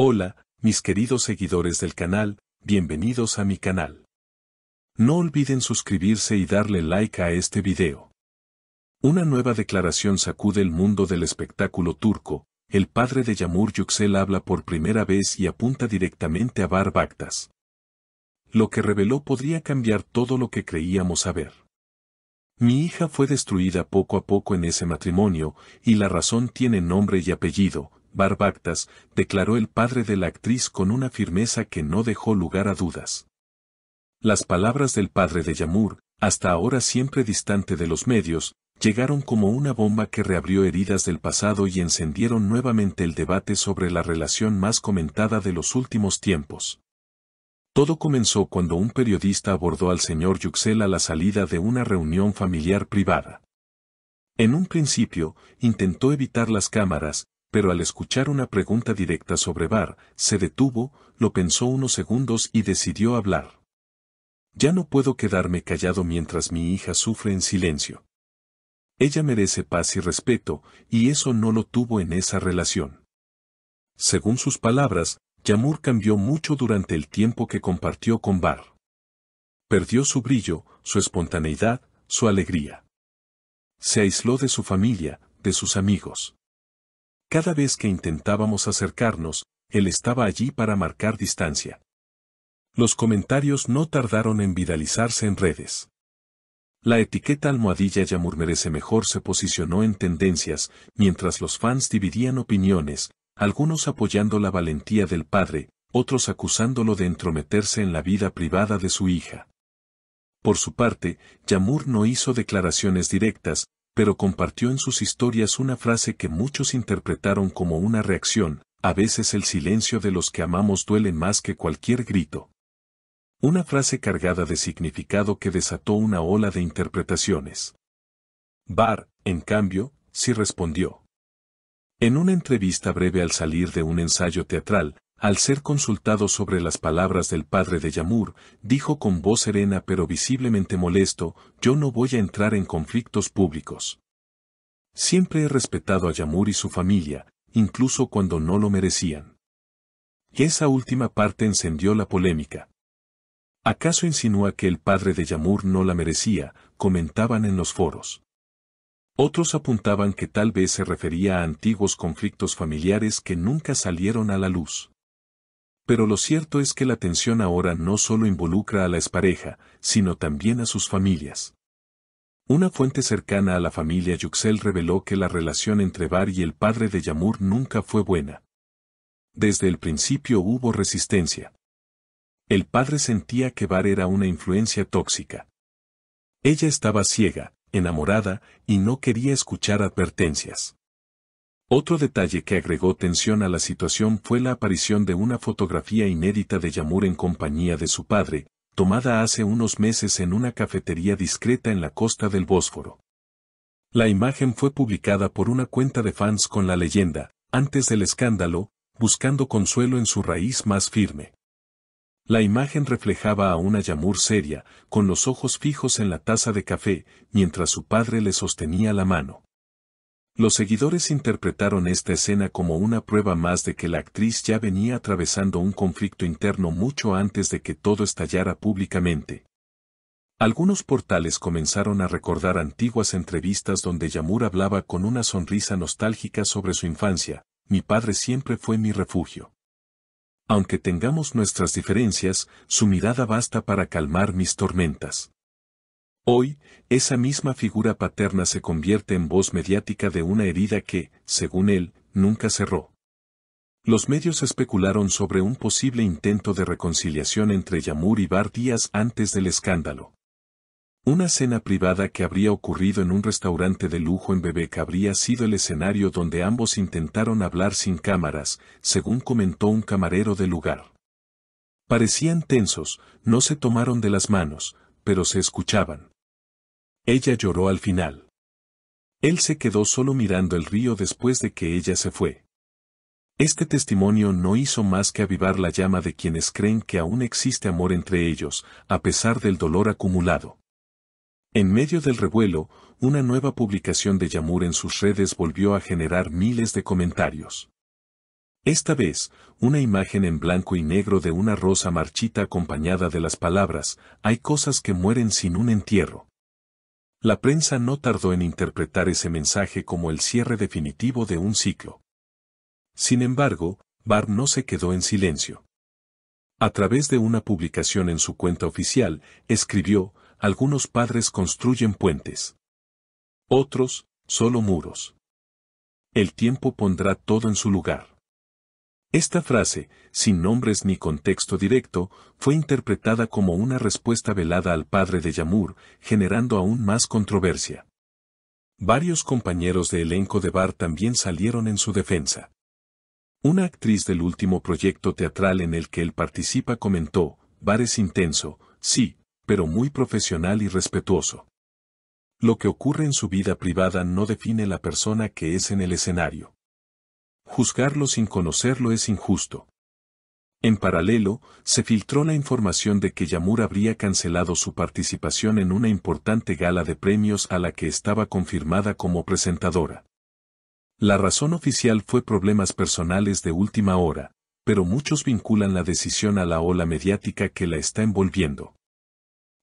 Hola, mis queridos seguidores del canal, bienvenidos a mi canal. No olviden suscribirse y darle like a este video. Una nueva declaración sacude el mundo del espectáculo turco. El padre de Yağmur Yüksel habla por primera vez y apunta directamente a Bahar Baktas. Lo que reveló podría cambiar todo lo que creíamos saber. Mi hija fue destruida poco a poco en ese matrimonio, y la razón tiene nombre y apellido. Bahar Baktas, declaró el padre de la actriz con una firmeza que no dejó lugar a dudas. Las palabras del padre de Yağmur, hasta ahora siempre distante de los medios, llegaron como una bomba que reabrió heridas del pasado y encendieron nuevamente el debate sobre la relación más comentada de los últimos tiempos. Todo comenzó cuando un periodista abordó al señor Yüksel a la salida de una reunión familiar privada. En un principio, intentó evitar las cámaras, pero al escuchar una pregunta directa sobre Bahar, se detuvo, lo pensó unos segundos y decidió hablar. Ya no puedo quedarme callado mientras mi hija sufre en silencio. Ella merece paz y respeto, y eso no lo tuvo en esa relación. Según sus palabras, Yağmur cambió mucho durante el tiempo que compartió con Bahar. Perdió su brillo, su espontaneidad, su alegría. Se aisló de su familia, de sus amigos. Cada vez que intentábamos acercarnos, él estaba allí para marcar distancia. Los comentarios no tardaron en viralizarse en redes. La etiqueta almohadilla Yağmur merece mejor se posicionó en tendencias, mientras los fans dividían opiniones, algunos apoyando la valentía del padre, otros acusándolo de entrometerse en la vida privada de su hija. Por su parte, Yağmur no hizo declaraciones directas, pero compartió en sus historias una frase que muchos interpretaron como una reacción: a veces el silencio de los que amamos duele más que cualquier grito. Una frase cargada de significado que desató una ola de interpretaciones. Bahar, en cambio, sí respondió. En una entrevista breve al salir de un ensayo teatral, al ser consultado sobre las palabras del padre de Yağmur, dijo con voz serena pero visiblemente molesto: yo no voy a entrar en conflictos públicos. Siempre he respetado a Yağmur y su familia, incluso cuando no lo merecían. Y esa última parte encendió la polémica. ¿Acaso insinúa que el padre de Yağmur no la merecía?, comentaban en los foros. Otros apuntaban que tal vez se refería a antiguos conflictos familiares que nunca salieron a la luz. Pero lo cierto es que la tensión ahora no solo involucra a la expareja, sino también a sus familias. Una fuente cercana a la familia Yüksel reveló que la relación entre Bahar y el padre de Yağmur nunca fue buena. Desde el principio hubo resistencia. El padre sentía que Bahar era una influencia tóxica. Ella estaba ciega, enamorada, y no quería escuchar advertencias. Otro detalle que agregó tensión a la situación fue la aparición de una fotografía inédita de Yağmur en compañía de su padre, tomada hace unos meses en una cafetería discreta en la costa del Bósforo. La imagen fue publicada por una cuenta de fans con la leyenda: antes del escándalo, buscando consuelo en su raíz más firme. La imagen reflejaba a una Yağmur seria, con los ojos fijos en la taza de café, mientras su padre le sostenía la mano. Los seguidores interpretaron esta escena como una prueba más de que la actriz ya venía atravesando un conflicto interno mucho antes de que todo estallara públicamente. Algunos portales comenzaron a recordar antiguas entrevistas donde Yağmur hablaba con una sonrisa nostálgica sobre su infancia: mi padre siempre fue mi refugio. Aunque tengamos nuestras diferencias, su mirada basta para calmar mis tormentas. Hoy, esa misma figura paterna se convierte en voz mediática de una herida que, según él, nunca cerró. Los medios especularon sobre un posible intento de reconciliación entre Yağmur y Bahar días antes del escándalo. Una cena privada que habría ocurrido en un restaurante de lujo en Bebek habría sido el escenario donde ambos intentaron hablar sin cámaras, según comentó un camarero del lugar. Parecían tensos, no se tomaron de las manos, pero se escuchaban. Ella lloró al final. Él se quedó solo mirando el río después de que ella se fue. Este testimonio no hizo más que avivar la llama de quienes creen que aún existe amor entre ellos, a pesar del dolor acumulado. En medio del revuelo, una nueva publicación de Yağmur en sus redes volvió a generar miles de comentarios. Esta vez, una imagen en blanco y negro de una rosa marchita acompañada de las palabras, hay cosas que mueren sin un entierro. La prensa no tardó en interpretar ese mensaje como el cierre definitivo de un ciclo. Sin embargo, Barr no se quedó en silencio. A través de una publicación en su cuenta oficial, escribió: algunos padres construyen puentes. Otros, solo muros. El tiempo pondrá todo en su lugar. Esta frase, sin nombres ni contexto directo, fue interpretada como una respuesta velada al padre de Yamur, generando aún más controversia. Varios compañeros de elenco de Barr también salieron en su defensa. Una actriz del último proyecto teatral en el que él participa comentó: Barr es intenso, sí, pero muy profesional y respetuoso. Lo que ocurre en su vida privada no define la persona que es en el escenario. Juzgarlo sin conocerlo es injusto. En paralelo, se filtró la información de que Yamur habría cancelado su participación en una importante gala de premios a la que estaba confirmada como presentadora. La razón oficial fue problemas personales de última hora, pero muchos vinculan la decisión a la ola mediática que la está envolviendo.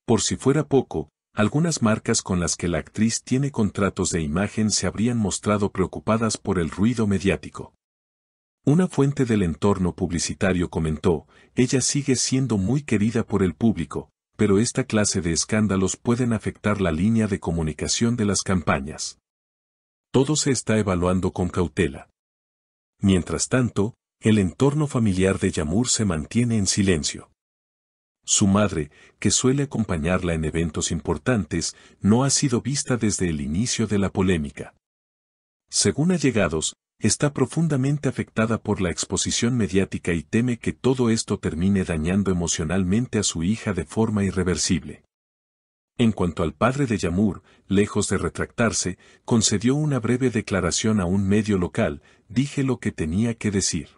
Por si fuera poco, algunas marcas con las que la actriz tiene contratos de imagen se habrían mostrado preocupadas por el ruido mediático. Una fuente del entorno publicitario comentó: ella sigue siendo muy querida por el público, pero esta clase de escándalos pueden afectar la línea de comunicación de las campañas. Todo se está evaluando con cautela. Mientras tanto, el entorno familiar de Yamur se mantiene en silencio. Su madre, que suele acompañarla en eventos importantes, no ha sido vista desde el inicio de la polémica. Según allegados, está profundamente afectada por la exposición mediática y teme que todo esto termine dañando emocionalmente a su hija de forma irreversible. En cuanto al padre de Yamur, lejos de retractarse, concedió una breve declaración a un medio local: dije lo que tenía que decir.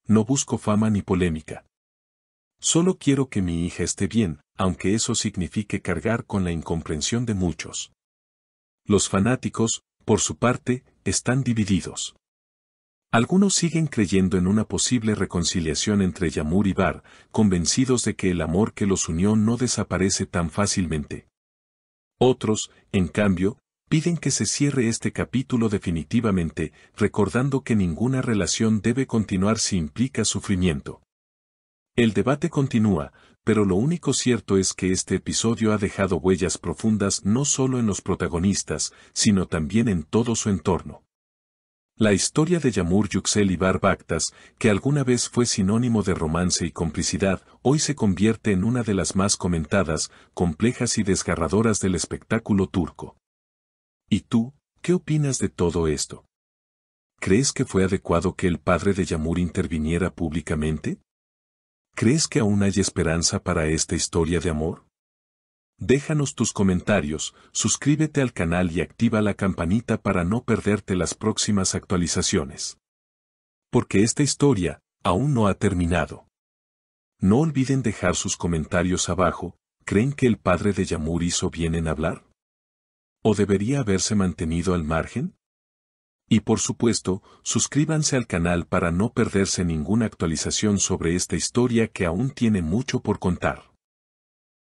No busco fama ni polémica. Solo quiero que mi hija esté bien, aunque eso signifique cargar con la incomprensión de muchos. Los fanáticos, por su parte, están divididos. Algunos siguen creyendo en una posible reconciliación entre Yamur y Barr, convencidos de que el amor que los unió no desaparece tan fácilmente. Otros, en cambio, piden que se cierre este capítulo definitivamente, recordando que ninguna relación debe continuar si implica sufrimiento. El debate continúa, pero lo único cierto es que este episodio ha dejado huellas profundas no solo en los protagonistas, sino también en todo su entorno. La historia de Yamur Yüksel y Barr Baktas, que alguna vez fue sinónimo de romance y complicidad, hoy se convierte en una de las más comentadas, complejas y desgarradoras del espectáculo turco. ¿Y tú, qué opinas de todo esto? ¿Crees que fue adecuado que el padre de Yamur interviniera públicamente? ¿Crees que aún hay esperanza para esta historia de amor? Déjanos tus comentarios, suscríbete al canal y activa la campanita para no perderte las próximas actualizaciones. Porque esta historia aún no ha terminado. No olviden dejar sus comentarios abajo. ¿Creen que el padre de Yamur hizo bien en hablar? ¿O debería haberse mantenido al margen? Y por supuesto, suscríbanse al canal para no perderse ninguna actualización sobre esta historia que aún tiene mucho por contar.